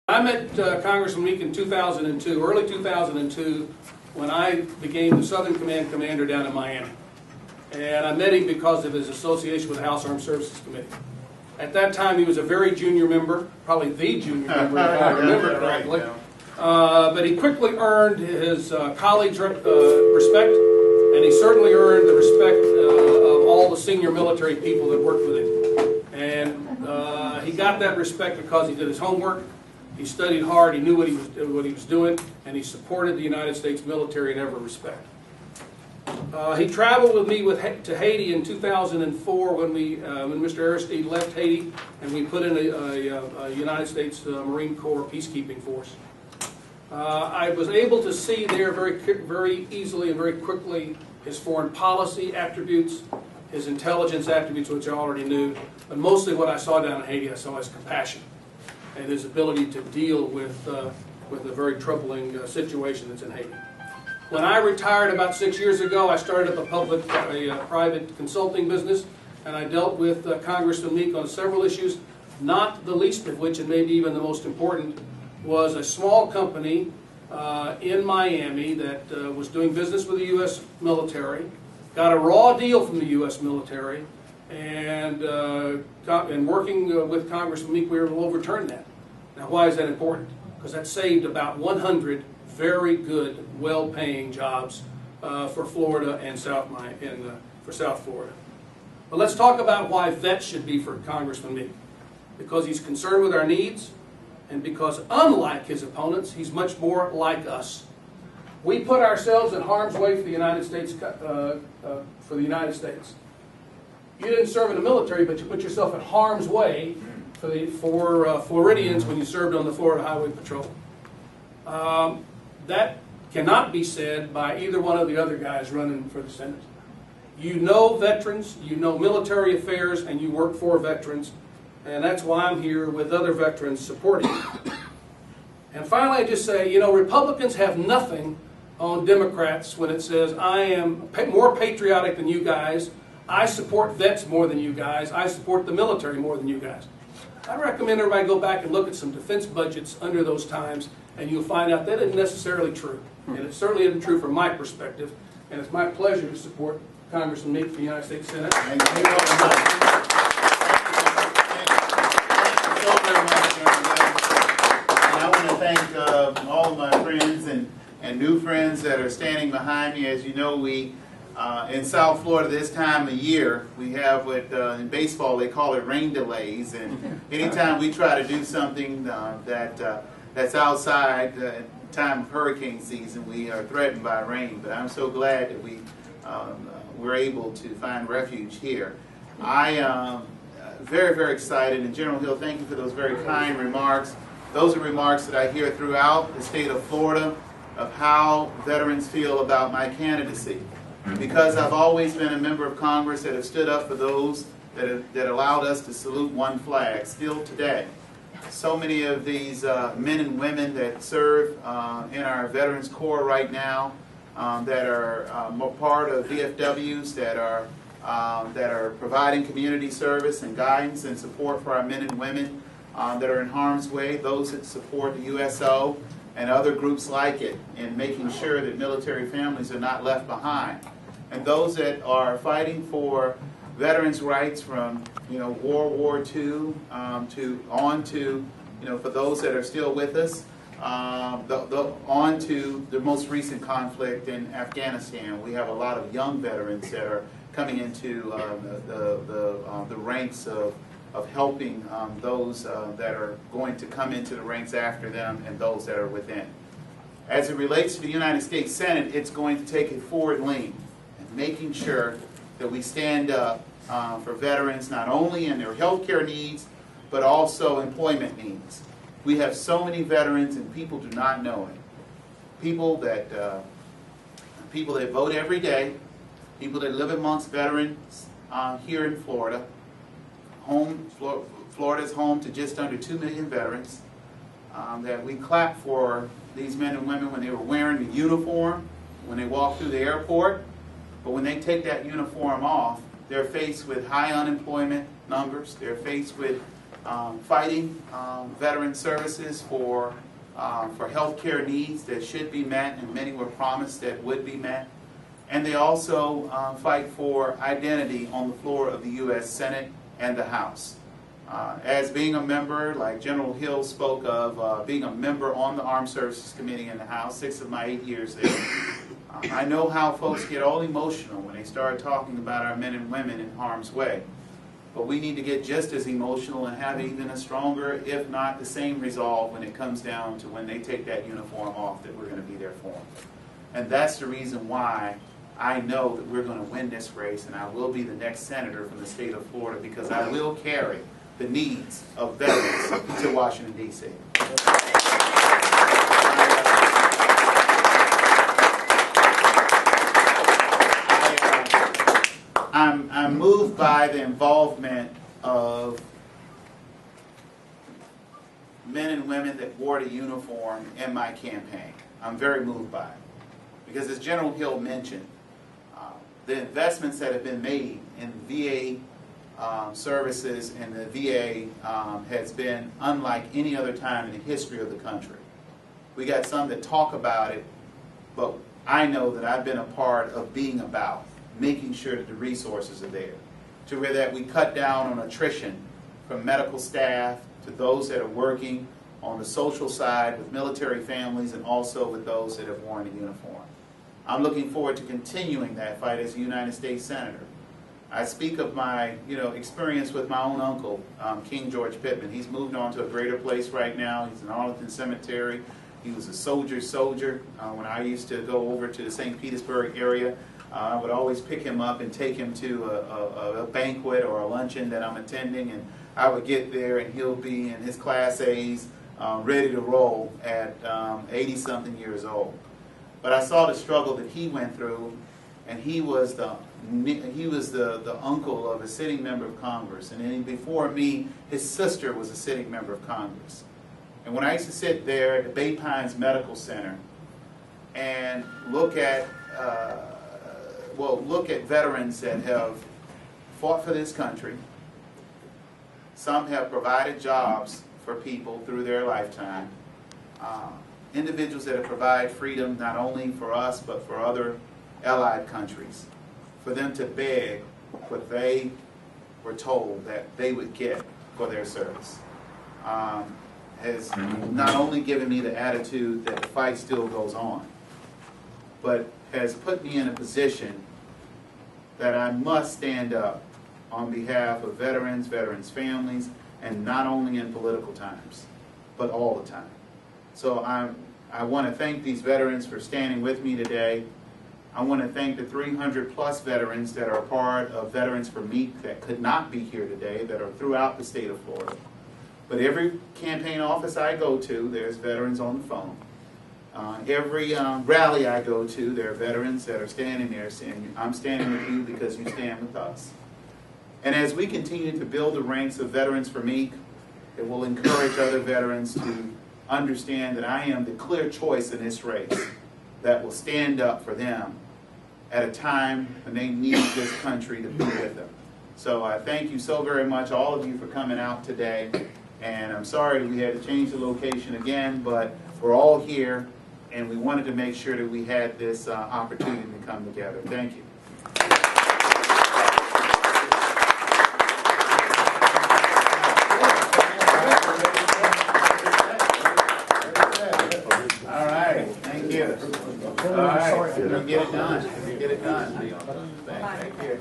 I met Congressman Meek in 2002, early 2002, when I became the Southern Command Commander down in Miami. And I met him because of his association with the House Armed Services Committee. At that time, he was a very junior member, probably the junior member, if I remember correctly. But he quickly earned his colleagues' respect, and he certainly earned the respect of all the senior military people that worked with him. And he got that respect because he did his homework. He studied hard, he knew what he was doing, and he supported the United States military in every respect. He traveled with me to Haiti in 2004 when Mr. Aristide left Haiti, and we put in a United States Marine Corps peacekeeping force. I was able to see there very easily and very quickly his foreign policy attributes, his intelligence attributes, which I already knew, but mostly what I saw down in Haiti, I saw his compassion and his ability to deal with a very troubling situation that's in Haiti. When I retired about 6 years ago, I started up a private consulting business, and I dealt with Congressman Meek on several issues, not the least of which, and maybe even the most important, was a small company in Miami that was doing business with the U.S. military, got a raw deal from the U.S. military, and working with Congressman Meek, we were able to overturn that. Now, why is that important? Because that saved about 100 very good, well-paying jobs for Florida and for South Florida. But let's talk about why vets should be for Congressman Meek. Because he's concerned with our needs, and because unlike his opponents, he's much more like us. We put ourselves in harm's way for the United States. You didn't serve in the military, but you put yourself in harm's way for Floridians when you served on the Florida Highway Patrol. That cannot be said by either one of the other guys running for the Senate. You know veterans, you know military affairs, and you work for veterans, and that's why I'm here with other veterans supporting you. And finally, I just say, you know, Republicans have nothing on Democrats when it says, I am more patriotic than you guys, I support vets more than you guys, I support the military more than you guys. I recommend everybody go back and look at some defense budgets under those times, and you'll find out that isn't necessarily true. And it certainly isn't true from my perspective. And it's my pleasure to support Congressman Meek for the United States Senate. Thank you very much. Thank you so very much, and I want to thank all of my friends and new friends that are standing behind me. As you know, we in South Florida this time of year, we have what in baseball they call it rain delays. And anytime we try to do something that's outside the time of hurricane season, we are threatened by rain. But I'm so glad that we're able to find refuge here. I am very, very excited. And General Hill, thank you for those very kind remarks. Those are remarks that I hear throughout the state of Florida of how veterans feel about my candidacy. Because I've always been a member of Congress that have stood up for those that allowed us to salute one flag, still today. So many of these men and women that serve in our Veterans Corps right now, that are part of VFWs, that are providing community service and guidance and support for our men and women that are in harm's way, those that support the USO and other groups like it in making sure that military families are not left behind. And those that are fighting for veterans' rights from, you know, World War II for those that are still with us, on to the most recent conflict in Afghanistan. We have a lot of young veterans that are coming into the ranks of helping those that are going to come into the ranks after them and those that are within. As it relates to the United States Senate, it's going to take a forward lean, making sure that we stand up for veterans not only in their health care needs, but also employment needs. We have so many veterans and people do not know it. People that vote every day, people that live amongst veterans here in Florida. Florida is home to just under 2 million veterans. That we clap for these men and women when they were wearing the uniform, when they walk through the airport. But when they take that uniform off, they're faced with high unemployment numbers. They're faced with fighting veteran services for health care needs that should be met, and many were promised that would be met. And they also fight for identity on the floor of the U.S. Senate and the House. As being a member, like General Hill spoke of, being a member on the Armed Services Committee in the House, 6 of my 8 years there, I know how folks get all emotional when they start talking about our men and women in harm's way. But we need to get just as emotional and have even a stronger, if not the same resolve when it comes down to when they take that uniform off, that we're going to be there for them. And that's the reason why I know that we're going to win this race, and I will be the next senator from the state of Florida, because I will carry the needs of veterans to Washington, D.C. I'm moved by the involvement of men and women that wore the uniform in my campaign. I'm very moved by it. Because as General Hill mentioned, the investments that have been made in VA services and the VA has been unlike any other time in the history of the country. We got some that talk about it, but I know that I've been a part of being about making sure that the resources are there, to where that we cut down on attrition from medical staff to those that are working on the social side with military families, and also with those that have worn a uniform. I'm looking forward to continuing that fight as a United States Senator. I speak of my experience with my own uncle, King George Pittman. He's moved on to a greater place right now. He's in Arlington Cemetery. He was a soldier. When I used to go over to the St. Petersburg area, I would always pick him up and take him to a banquet or a luncheon that I'm attending, and I would get there and he'll be in his Class A's, ready to roll at 80-something years old. But I saw the struggle that he went through, and he was the uncle of a sitting member of Congress, and then before me, his sister was a sitting member of Congress. And when I used to sit there at the Bay Pines Medical Center and look at veterans that have fought for this country, some have provided jobs for people through their lifetime, individuals that have provided freedom not only for us but for other allied countries, for them to beg what they were told that they would get for their service, has not only given me the attitude that the fight still goes on, but has put me in a position that I must stand up on behalf of veterans, veterans' families, and not only in political times, but all the time. So I want to thank these veterans for standing with me today. I want to thank the 300+ veterans that are part of Veterans for Meek that could not be here today, that are throughout the state of Florida. But every campaign office I go to, there's veterans on the phone. Every rally I go to, there are veterans that are standing there saying, I'm standing with you because you stand with us. And as we continue to build the ranks of Veterans for Meek, it will encourage other veterans to understand that I am the clear choice in this race that will stand up for them at a time when they need this country to be with them. So I thank you so very much, all of you, for coming out today. And I'm sorry that we had to change the location again, but we're all here, and we wanted to make sure that we had this opportunity to come together. Thank you. All right, thank you. All right, we're going to get it done. Get it done. Thank you.